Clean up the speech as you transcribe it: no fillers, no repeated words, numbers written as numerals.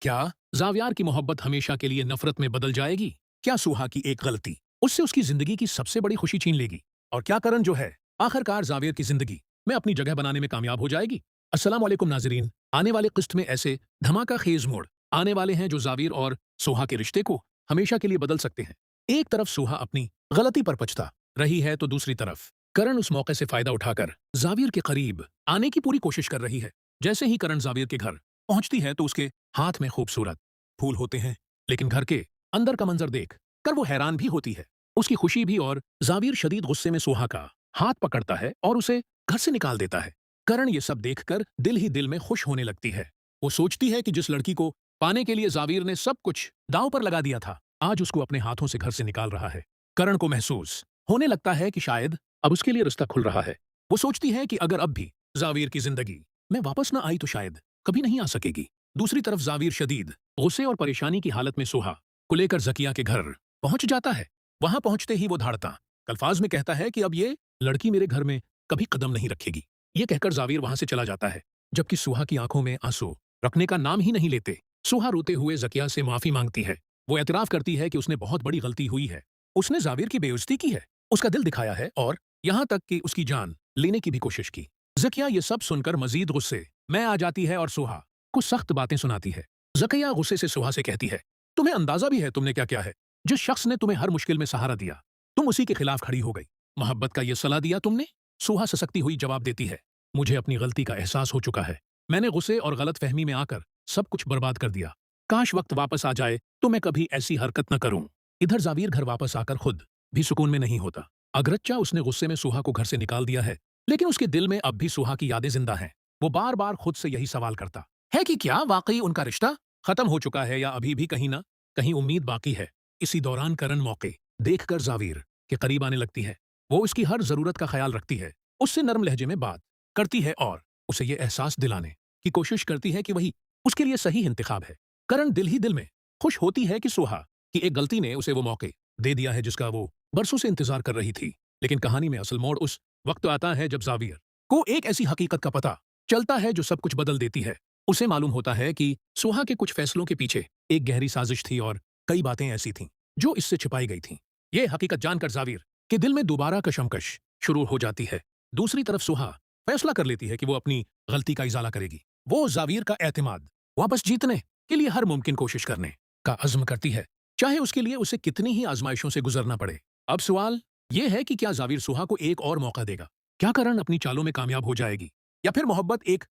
क्या जावियार की मोहब्बत हमेशा के लिए नफरत में बदल जाएगी? क्या सुहा की एक गलती उससे उसकी जिंदगी की सबसे बड़ी खुशी छीन लेगी? और क्या करण जो है आखिरकार जावियर की जिंदगी में अपनी जगह बनाने में कामयाब हो जाएगी? अस्सलाम वालेकुम नाजरीन, आने वाले किस्त में ऐसे धमाका खेज मोड़ आने वाले हैं जो जाविर और सोहा के रिश्ते को हमेशा के लिए बदल सकते हैं। एक तरफ सोहा अपनी गलती पर पछता रही है तो दूसरी तरफ करण उस मौके से फायदा उठाकर जाविर के करीब आने की पूरी कोशिश कर रही है। जैसे ही करण जाविर के घर पहुंचती है तो उसके हाथ में खूबसूरत फूल होते हैं, लेकिन घर के अंदर का मंजर देख कर वो हैरान भी होती है। उसकी खुशी भी। और जाविर शदीद गुस्से में सोहा का हाथ पकड़ता है और उसे घर से निकाल देता है। करण ये सब देखकर दिल ही दिल में खुश होने लगती है। वो सोचती है कि जिस लड़की को पाने के लिए जाविर ने सब कुछ दांव पर लगा दिया था, आज उसको अपने हाथों से घर से निकाल रहा है। करण को महसूस होने लगता है कि शायद अब उसके लिए रास्ता खुल रहा है। वो सोचती है कि अगर अब भी जाविर की जिंदगी में वापस ना आई तो शायद कभी नहीं आ सकेगी। दूसरी तरफ जाविर शदीद गुस्से और परेशानी की हालत में सोहा को लेकर जकिया के घर पहुंच जाता है। वहां पहुंचते ही वो धाड़ता अल्फाज में कहता है कि अब ये लड़की मेरे घर में कभी कदम नहीं रखेगी। ये कहकर जाविर वहां से चला जाता है, जबकि सुहा की आंखों में आंसू रखने का नाम ही नहीं लेते। सुहा रोते हुए जकिया से माफी मांगती है। वो एतराफ करती है कि उसने बहुत बड़ी गलती हुई है। उसने जाविर की बेइज्जती की है, उसका दिल दिखाया है और यहां तक कि उसकी जान लेने की भी कोशिश की। जकिया ये सब सुनकर मजीद गुस्से में आ जाती है और सुहा को सख्त बातें सुनाती है। जकिया गुस्से से सुहा से कहती है, तुम्हें अंदाजा भी है तुमने क्या क्या है? जिस शख्स ने तुम्हें हर मुश्किल में सहारा दिया, तुम उसी के खिलाफ खड़ी हो गई। मोहब्बत का ये सलाह दिया तुमने? सुहा ससकती हुई जवाब देती है, मुझे अपनी गलती का एहसास हो चुका है। मैंने गुस्से और गलत फहमी में आकर सब कुछ बर्बाद कर दिया। काश वक्त वापस आ जाए तो मैं कभी ऐसी हरकत न करूं। इधर जाविर घर वापस आकर खुद भी सुकून में नहीं होता। अगरच्चा उसने गुस्से में सुहा को घर से निकाल दिया है, लेकिन उसके दिल में अब भी सुहा की यादें जिंदा हैं। वो बार बार खुद से यही सवाल करता है कि क्या वाकई उनका रिश्ता खत्म हो चुका है या अभी भी कहीं ना कहीं उम्मीद बाकी है। इसी दौरान करण मौके देखकर जाविर के करीब आने लगती है। वो उसकी हर जरूरत का ख्याल रखती है, उससे नरम लहजे में बात करती है और उसे ये एहसास दिलाने की कोशिश करती है कि वही उसके लिए सही इंतखाब है। करण दिल ही दिल में खुश होती है कि सुहा की एक गलती ने उसे वो मौके दे दिया है जिसका वो बरसों से इंतजार कर रही थी। लेकिन कहानी में असल मोड़ उस वक्त आता है जब जाविर को एक ऐसी हकीकत का पता चलता है जो सब कुछ बदल देती है। उसे मालूम होता है कि सुहा के कुछ फैसलों के पीछे एक गहरी साजिश थी और कई बातें ऐसी थीं जो इससे छिपाई गई थीं। ये हकीकत जानकर जाविर के दिल में दोबारा कशमकश शुरू हो जाती है। दूसरी तरफ सुहा फैसला कर लेती है कि वो अपनी गलती का इजाला करेगी। वो जाविर का एतमाद वापस जीतने के लिए हर मुमकिन कोशिश करने का अज़्म करती है, चाहे उसके लिए उसे कितनी ही आजमाइशों से गुजरना पड़े। अब सवाल यह है कि क्या जाविर सुहा को एक और मौका देगा? क्या करण अपनी चालों में कामयाब हो जाएगी या फिर मोहब्बत एक